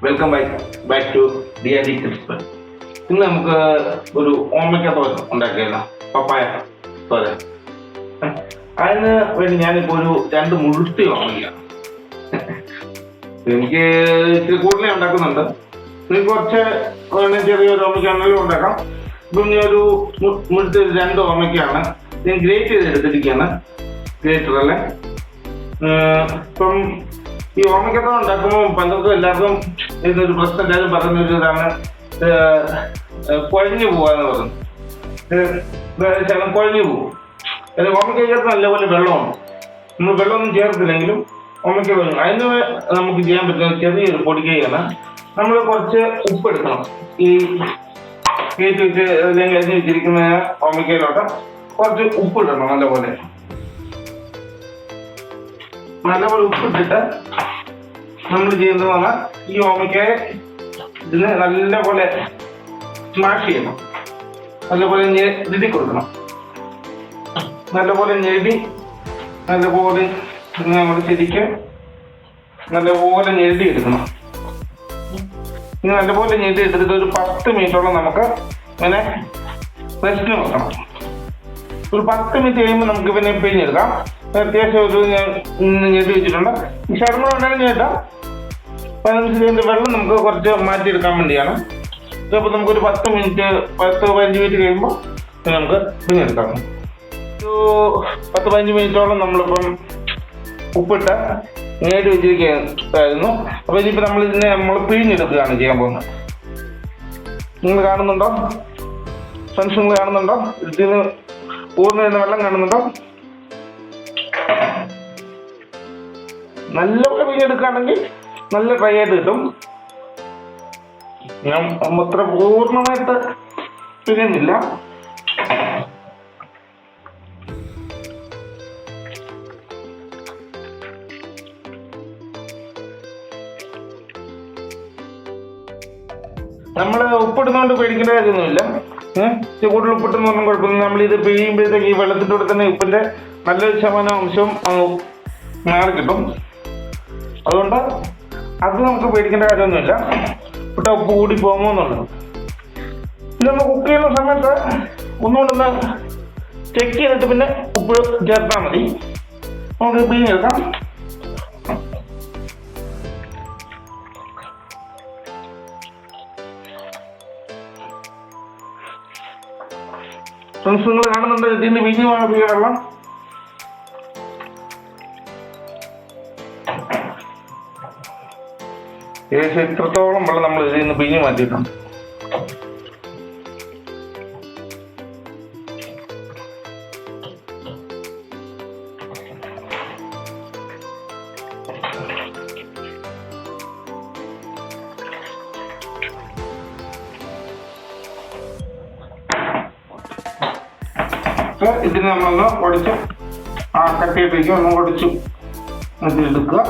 Welcome back to DRD Christmas. ഇന്ന് നമുക്ക് ഒരു ഓമയ്ക്കത്തോരൻ ഉണ്ടാക്കിയല്ലോ, പപ്പായ തോരൻ. അതിന് വേണ്ടി ഞാനിപ്പോൾ ഒരു 2 മുഴുത്തി ഓമയ്ക്ക. എനിക്ക് ഇത്തിരി കൂടുതലേ ഉണ്ടാക്കുന്നുണ്ട്. നിങ്ങൾക്ക് കുറച്ച് ചെറിയൊരു ഓമയ്ക്കാണെങ്കിലും ഉണ്ടാക്കാം. ഇപ്പം ഞാൻ ഒരു മുഴുത്തി 2 ഓമയ്ക്കാണ് ഞാൻ ഗ്രേറ്റ് ചെയ്തെടുത്തിരിക്കുകയാണ്, ഗ്രേറ്ററല്ലേ. ഇപ്പം ഈ ഓമയ്ക്കത്തോരൻ ഉണ്ടാക്കുമ്പോൾ പലർക്കും എല്ലാവർക്കും ഇതൊരു പ്രശ്നം എല്ലാവരും പറയുന്നൊരു ഇതാണ്, കുഴഞ്ഞു പോവാന്ന് പറഞ്ഞു. ശകലം കുഴഞ്ഞു പോകും. ഓമയ്ക്കകത്ത് നല്ലപോലെ വെള്ളമാണ്. നമ്മൾ വെള്ളമൊന്നും ചേർത്തില്ലെങ്കിലും ഓമയ്ക്ക കുഴഞ്ഞു. അതിന് നമുക്ക് ചെയ്യാൻ പറ്റുന്ന ചെറിയൊരു പൊടിക്കൈയാണ്. നമ്മൾ കുറച്ച് ഉപ്പ് എടുക്കണം. ഈ കയറ്റി വെച്ച് അല്ലെങ്കിൽ അരിഞ്ഞ് വെച്ചിരിക്കുന്ന ഓമയ്ക്കയിലോട്ട് കുറച്ച് ഉപ്പിടണം. നല്ലപോലെ ഉപ്പിട്ടിട്ട് നമ്മൾ ചെയ്യുന്നത് പറഞ്ഞാൽ ഈ ഓമയ്ക്കായ ഇതിന് നല്ലപോലെ സ്മാഷ് ചെയ്യണം. നല്ലപോലെ ഞെരുടി കൊടുക്കണം. നല്ലപോലെ ഞെരുടി നല്ലപോലെ നമ്മൾ ശരിക്കും നല്ലപോലെ ഞെരുടി എടുക്കണം. ഇങ്ങനെ നല്ലപോലെ ഞെരുടി എടുത്തിട്ട് ഒരു 10 മിനിറ്റോളം നമുക്ക് ഇങ്ങനെ റെസ്റ്റിന് വെക്കണം. ഒരു 10 മിനിറ്റ് കഴിയുമ്പോൾ നമുക്ക് പിന്നെ പിഴിഞ്ഞെടുക്കാം. അത്യാവശ്യം ഒരു ഞെട്ടി വെച്ചിട്ടുണ്ട്. ഈ ശർമ്മ ഉണ്ടായിരുന്നു ചേട്ടാ 15 മിനിറ്റ് വെള്ളം നമുക്ക് കുറച്ച് മാറ്റിയെടുക്കാൻ വേണ്ടിയാണ്. അപ്പോൾ നമുക്കൊരു 10-15 മിനിറ്റ് കഴിയുമ്പോൾ നമുക്ക് പിഴിഞ്ഞെടുക്കാം. ഒരു 10-15 മിനിറ്റോളം നമ്മളിപ്പം ഉപ്പിട്ട് ഞെട്ടി വെച്ചിരിക്കുകയായിരുന്നു. അപ്പോൾ ഇനിയിപ്പോൾ നമ്മൾ പിഴിഞ്ഞെടുക്കുകയാണ് ചെയ്യാൻ പോകുന്നത്. നിങ്ങൾ കാണുന്നുണ്ടോ ഫ്രണ്ട്സ്? നിങ്ങൾ കാണുന്നുണ്ടോ? ഇതിന് ഊർന്നു വരുന്ന വെള്ളം കാണുന്നുണ്ടോ? നല്ലപോലെ പിഴിഞ്ഞെടുക്കുകയാണെങ്കിൽ നല്ല ഡ്രൈ ആയിട്ട് കിട്ടും. ഞാൻ അത്ര പൂർണ്ണമായിട്ട് പിഴിയുന്നില്ല. നമ്മൾ ഉപ്പിടുന്നതുകൊണ്ട് പേടിക്കേണ്ട കാര്യമൊന്നുമില്ല. കൂടുതൽ ഉപ്പിട്ടുന്നൊന്നും കുഴപ്പമില്ല. നമ്മളിത് പിഴിയുമ്പോഴത്തേക്ക് ഈ വെള്ളത്തിൻ്റെ കൂടെ തന്നെ ഉപ്പിൻ്റെ നല്ലൊരു ശതമാനം അംശവും മാറി കിട്ടും. അതുകൊണ്ട് അത് നമുക്ക് പേടിക്കേണ്ട കാര്യമൊന്നുമില്ല. ഇട്ട ഉപ്പ് കൂടി പോകുമോ എന്നുള്ളത്. പിന്നെ നമ്മൾ കുക്ക് ചെയ്യുന്ന സമയത്ത് ഒന്നുകൊണ്ടൊന്ന് ചെക്ക് ചെയ്തിട്ട് പിന്നെ ഉപ്പ് ചേർത്താൽ മതി. നമുക്ക് പിഴിഞ്ഞെടുക്കാം. ഫ്രണ്ട്സ്, നിങ്ങൾ കാണുന്നുണ്ട് ഇതിന് പിഴിഞ്ഞു പോയ വെള്ളം. ഏകദേശം ഇത്രത്തോളം വെള്ളം നമ്മൾ ഇതിൽ നിന്ന് പിഴിഞ്ഞ് മാറ്റിയിട്ടുണ്ട്. ഇതിന് നമ്മളൊന്ന് ഒടിച്ച് കട്ടിയിട്ടേക്ക് ഒന്ന് ഒടിച്ച് എടുക്കുക.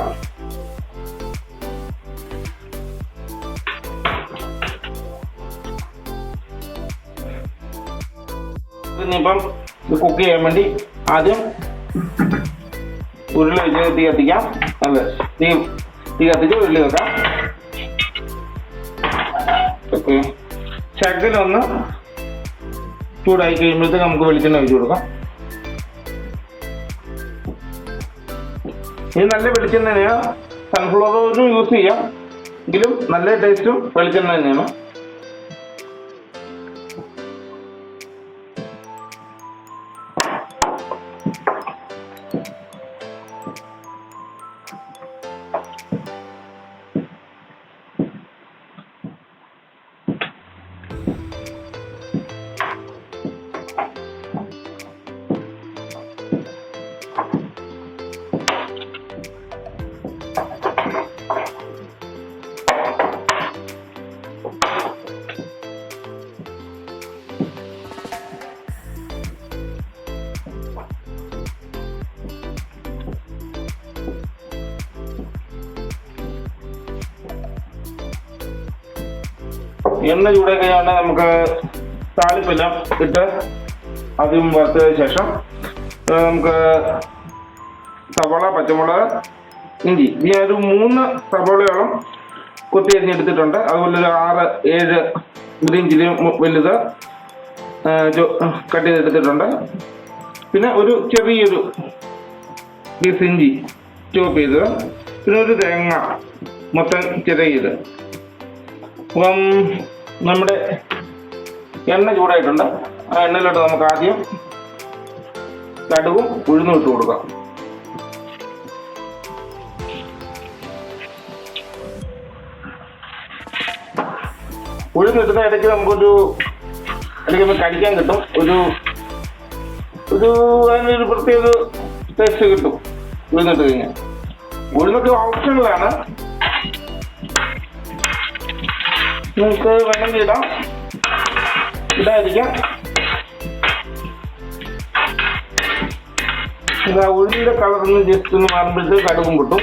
ഇനിയിപ്പം കുക്ക് ചെയ്യാൻ വേണ്ടി ആദ്യം ഉരുളി വെച്ച് തീ കത്തിക്കാം. അതെ, തീ കത്തിച്ച് ഉരുളി വെക്കാം. ഓക്കെ, ശകലൊന്ന് ചൂടായി കഴിയുമ്പോഴത്തേക്ക് നമുക്ക് വെളിച്ചെണ്ണ ഒഴിച്ചു കൊടുക്കാം. ഇത് നല്ല വെളിച്ചെണ്ണ തന്നെയാണ്. സൺഫ്ലവർ ഓയിലും യൂസ് ചെയ്യാം, എങ്കിലും നല്ല ടേസ്റ്റും വെളിച്ചെണ്ണ തന്നെയാണ്. എണ്ണ ചൂടായി കഴിഞ്ഞാൽ നമുക്ക് താളിപ്പെല്ലാം ഇട്ട് ആദ്യം വറുത്തതിന് ശേഷം നമുക്ക് സവാള, പച്ചമുളക്, ഇഞ്ചി. ഈ ഒരു 3 സവാളയോളം കൊത്തി അരിഞ്ഞെടുത്തിട്ടുണ്ട്. അതുപോലെ ഒരു 6-7 ഗ്രീൻ ചില്ലി വലുത് കട്ട് ചെയ്തെടുത്തിട്ടുണ്ട്. പിന്നെ ഒരു ചെറിയൊരു പീസ് ഇഞ്ചി ചോപ്പ് ചെയ്തത്. പിന്നെ ഒരു തേങ്ങ മൊത്തം ചിരകിയത്. അപ്പം നമ്മുടെ എണ്ണ ചൂടായിട്ടുണ്ട്. ആ എണ്ണയിലോട്ട് നമുക്ക് ആദ്യം കടുകും ഉഴുന്നും ഇട്ട് കൊടുക്കാം. ഉഴുന്നിടുന്ന ഇടയ്ക്ക് നമുക്കൊരു ഇടയ്ക്ക് കടിക്കാൻ കിട്ടും. അതിനൊരു പ്രത്യേക ടേസ്റ്റ് കിട്ടും ഉഴുന്നിട്ട് കഴിഞ്ഞാൽ. ഉഴുന്നൊക്കെ ഓപ്ഷണലാണ്, നിങ്ങൾക്ക് വേണമെങ്കിൽ ഇടാതിരിക്കാം. ഉഴുന്നിന്റെ കളറൊന്ന് ജസ്റ്റ് ഒന്ന് മാറുമ്പോഴത്തേക്ക് കടുകും പൊട്ടും.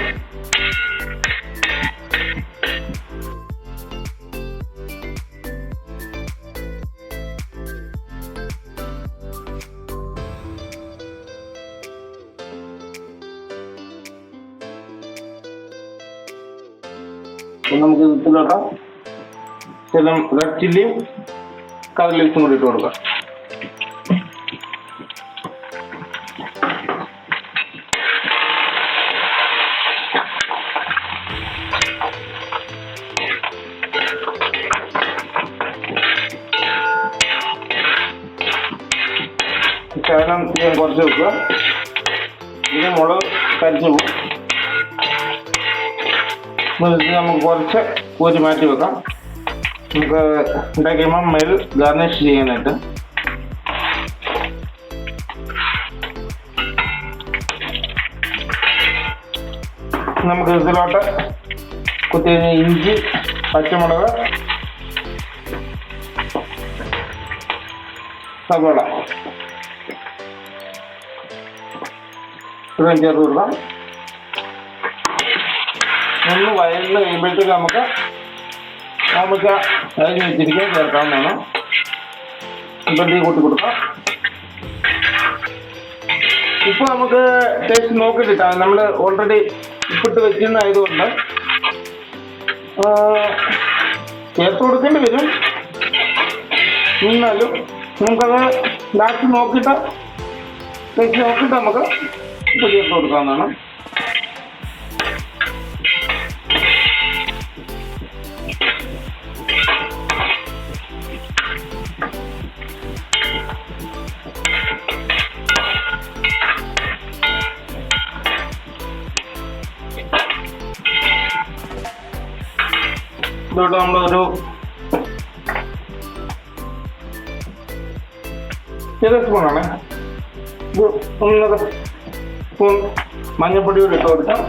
നമുക്ക് ഇതിലോട്ട് ചില റെഡ് ചില്ലിയും കറി ലീവ്സും കൂടി ഇട്ട് കൊടുക്കാം. ശകലം ഞാൻ കുറച്ച് വെക്കുക. ഇതിന് മുളക് കരിഞ്ഞു പോകും. നമുക്ക് കുറച്ച് കോരി മാറ്റി വെക്കാം. നമുക്ക് ഉണ്ടാക്കിയപ്പോൾ മേൽ ഗാർണിഷ് ചെയ്യാനായിട്ട്. നമുക്ക് ഇതിലോട്ട് കുത്തി ഇഞ്ചി, പച്ചമുളക്, സവാള ഇത്രയും ചേർത്ത് കൊടുക്കാം. ഒന്ന് വയലിന് കഴിയുമ്പോഴത്തേക്ക് നമുക്ക് അരിഞ്ഞ് വെച്ചിരിക്കാൻ ചേർക്കാവുന്നതാണ്. ഇപ്പം തീ കൂട്ടി കൊടുക്കാം. ഉപ്പ് നമുക്ക് ടേസ്റ്റ് നോക്കിയിട്ടാണ്. നമ്മൾ ഓൾറെഡി ഉപ്പിട്ട് വെച്ചിരുന്നതായതുകൊണ്ട് ചേർത്ത് കൊടുക്കേണ്ടി വരും. എന്നാലും നമുക്കത് ലാസ്റ്റ് നോക്കിയിട്ട് ടേസ്റ്റ് നോക്കിയിട്ട് നമുക്ക് ഉപ്പ് ചേർത്ത് കൊടുക്കാവുന്നതാണ്. ഇതോട്ട് നമ്മളൊരു ചെറിയ സ്പൂണാണ്. ഇത് 1 സ്പൂൺ മഞ്ഞൾപ്പൊടി കൂടി ഇട്ട് കൊടുക്കാം.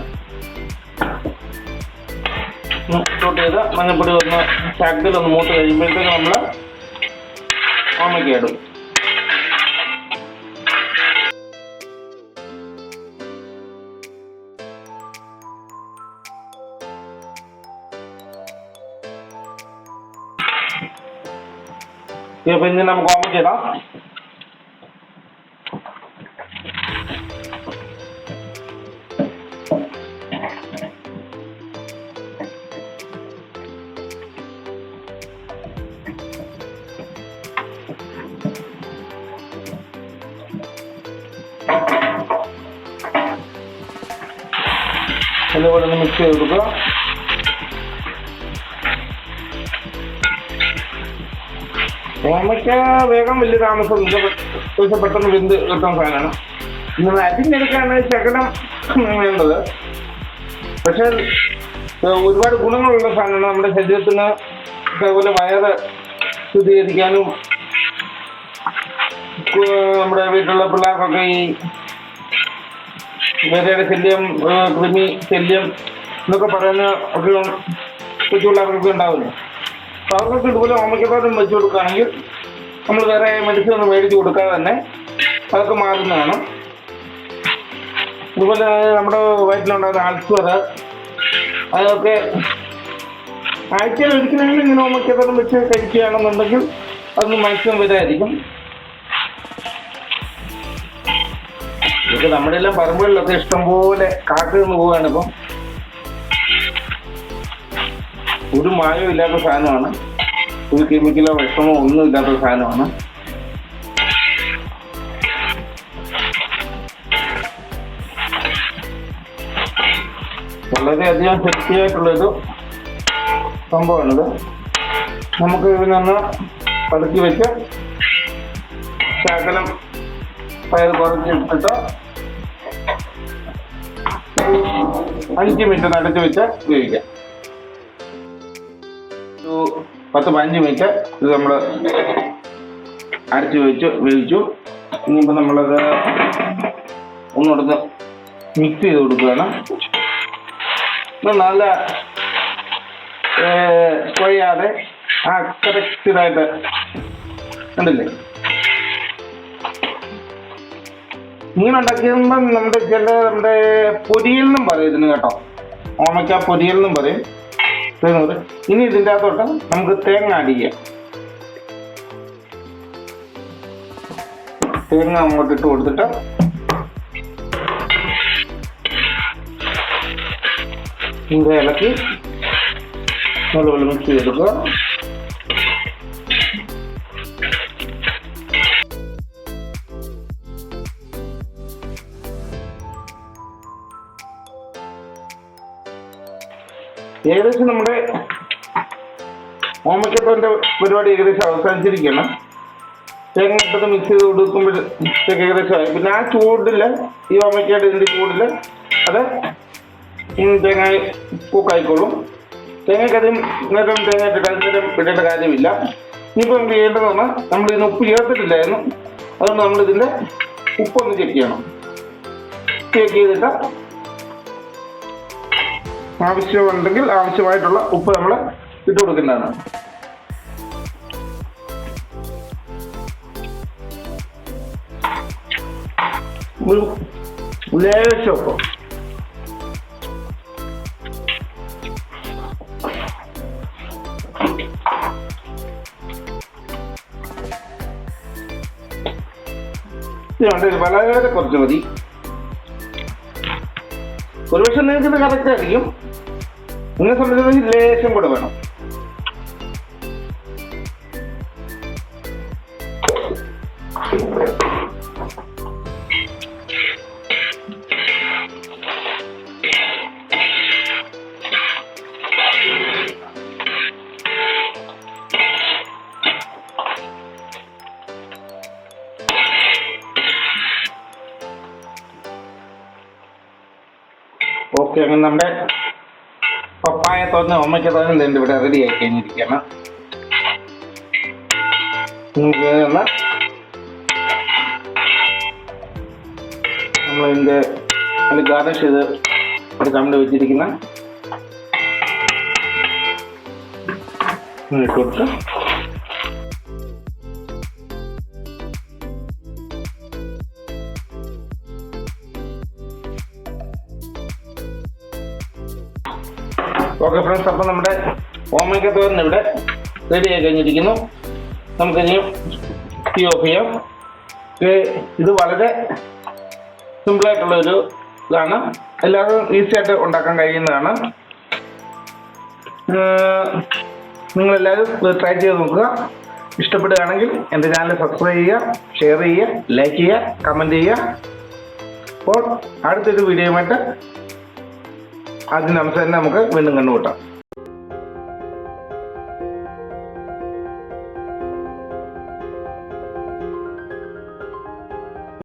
ഇട്ടോട്ട് ചെയ്ത് മഞ്ഞൾപ്പൊടി ഒന്ന് ശകലൊന്ന് മൂത്ത് കഴിയുമ്പോഴത്തേക്ക് നമ്മൾ ഓമയ്ക്ക ഇടും. ഇപ്പം ഇനി നമുക്ക് ഓമയ്ക്ക ഇടാം. അതുപോലെ ഒന്ന് മിക്സ് ചെയ്ത് കൊടുക്കുക. ഓമയ്ക്ക വേഗം വലിയ താമസം പക്ഷെ പെട്ടെന്ന് വെന്ത് കിട്ടാൻ സാധനമാണ്. ഇന്ന് അരിഞ്ഞെടുക്കാണ് ശകലം വേണ്ടത്. പക്ഷെ ഒരുപാട് ഗുണങ്ങളുള്ള സാധനമാണ്. നമ്മുടെ ശരീരത്തിന് അതേപോലെ വയറ് ശുദ്ധീകരിക്കാനും നമ്മുടെ വീട്ടിലുള്ള പിള്ളേർക്കൊക്കെ ഈ വിരയുടെ ശല്യം, കൃമി ശല്യം എന്നൊക്കെ പറയുന്ന ഒക്കെ കൊച്ചു പിള്ളേർക്കൊക്കെ ഉണ്ടാവില്ല. അപ്പോൾ അവർക്കൊക്കെ ഇതുപോലെ ഓമയ്ക്കത്തോരം വെച്ച് കൊടുക്കുകയാണെങ്കിൽ നമ്മൾ വേറെ മെഡിസിൻ ഒന്നും മേടിച്ച് കൊടുക്കാതെ തന്നെ അതൊക്കെ മാറുന്നതാണ്. അതുപോലെ നമ്മുടെ വയറ്റിലുണ്ടാകുന്ന അൾസർ അതൊക്കെ ആഴ്ചയിൽ ഒരിക്കലെങ്കിലും ഇങ്ങനെ ഓമയ്ക്കത്തോരം വെച്ച് കഴിക്കുകയാണെന്നുണ്ടെങ്കിൽ അതൊന്നും മാക്സിമം വരായിരിക്കും. ഇതൊക്കെ നമ്മുടെ എല്ലാം പറമ്പുകളിലൊക്കെ ഇഷ്ടംപോലെ കാട്ടിൽ നിന്ന് പോവുകയാണ്. ഇപ്പം ഒരു മായവും ഇല്ലാത്ത സാധനമാണ്, ഒരു കെമിക്കലോ വിഷമോ ഒന്നും ഇല്ലാത്ത സാധനമാണ്. വളരെയധികം ഹെൽത്തി ആയിട്ടുള്ളൊരു സംഭവമാണിത്. നമുക്ക് ഇതിനൊന്ന് പതുക്കി വെച്ച് ശകലം പയർ കുറച്ചിട്ടിട്ട് 5 മിനിറ്റ് അടച്ച് വെച്ച് വേവിക്കാം. ഒരു 10-15 മിനിറ്റ് ഇത് നമ്മൾ അടച്ച് വെച്ച് വേവിച്ചു. ഇനിയിപ്പോൾ നമ്മളത് ഒന്നുകൊടുത്ത് മിക്സ് ചെയ്ത് കൊടുക്കുകയാണ്. നല്ല കുഴയാതെ കറക്റ്റായിട്ട് കണ്ടില്ലേ. ഇങ്ങനെ ഉണ്ടാക്കിയുമ്പം നമ്മുടെ പൊരിയൽ എന്നും പറയും ഇതിന് കേട്ടോ, ഓമയ്ക്ക പൊരിയൽ എന്നും പറയും. ഇനി ഇതിൻ്റെ അകത്തോട്ട് നമുക്ക് തേങ്ങ ആഡ് ചെയ്യാം. തേങ്ങ അങ്ങോട്ട് ഇട്ട് കൊടുത്തിട്ട് ഇങ്ങനെ ഇളക്കി നല്ലപോലെ മിക്സ് ചെയ്തെടുക്കുക. ഏകദേശം നമ്മുടെ ഓമയ്ക്കത്തോരൻ്റെ പരിപാടി ഏകദേശം അവസാനിച്ചിരിക്കുകയാണ്. തേങ്ങ ഇട്ടത് മിക്സ് ചെയ്ത് കൊടുക്കുമ്പോഴത്തേക്ക് ഏകദേശമായി. പിന്നെ ആ ചൂടിൽ, ഈ ഓമയ്ക്കയുടെ ഇതിൻ്റെ ചൂടിൽ അത് തേങ്ങ പൂക്കായിക്കോളും. തേങ്ങയ്ക്കധികം നേരം തേങ്ങ ഇടേണ്ട കാര്യമില്ല. ഇനിയിപ്പോൾ നമുക്ക് ചെയ്യേണ്ടതെന്ന് പറഞ്ഞാൽ നമ്മൾ ഇതിന് ഉപ്പ് ചേർത്തിട്ടില്ലായിരുന്നു, അതുകൊണ്ട് നമ്മളിതിൻ്റെ ഉപ്പൊന്ന് ചെക്ക് ചെയ്യണം. ചെക്ക് ചെയ്തിട്ട് ആവശ്യമുണ്ടെങ്കിൽ ആവശ്യമായിട്ടുള്ള ഉപ്പ് നമ്മൾ ഇട്ട് കൊടുക്കേണ്ടതാണ്. ഒരു ലേശം ഉപ്പ്. വളരെ കുറച്ച് മതി. ഒരുപക്ഷെ നിങ്ങൾക്ക് ഇത് കറക്റ്റ് ആയിരിക്കും, നിങ്ങളെ സംബന്ധിച്ച് ലേശം കൂടെ വേണം. ഓക്കെ, അങ്ങനെ നമ്മുടെ പപ്പായ തോരൻ ഓമയ്ക്കത്തോരൻ ഇവിടെ റെഡി ആയി കഴിഞ്ഞിരിക്കുകയാണ്. നമ്മളിതിൻ്റെ അതിൽ ഗാർണിഷ് ചെയ്ത് ഒരു കമ്പി വെച്ചിരിക്കുന്ന ഇട്ട് കൊടുത്ത് ഓക്കെ ഫ്രണ്ട്സ്, അപ്പം നമ്മുടെ ഓമയ്ക്കത്തോരൻ ഇവിടെ റെഡി ആയി കഴിഞ്ഞിരിക്കുന്നു. നമുക്കിനിയും തീ ഓഫ് ചെയ്യാം. ഇത് വളരെ സിമ്പിളായിട്ടുള്ളൊരു ഇതാണ്, എല്ലാവരും ഈസി ആയിട്ട് ഉണ്ടാക്കാൻ കഴിയുന്നതാണ്. നിങ്ങളെല്ലാവരും ട്രൈ ചെയ്ത് നോക്കുക. ഇഷ്ടപ്പെടുകയാണെങ്കിൽ എൻ്റെ ചാനൽ സബ്സ്ക്രൈബ് ചെയ്യുക, ഷെയർ ചെയ്യുക, ലൈക്ക് ചെയ്യുക, കമൻറ്റ് ചെയ്യുക. അപ്പോൾ അടുത്തൊരു വീഡിയോയുമായിട്ട് അതിനനുസരിച്ച് നമുക്ക് വീണ്ടും കണ്ടുമുട്ടാം.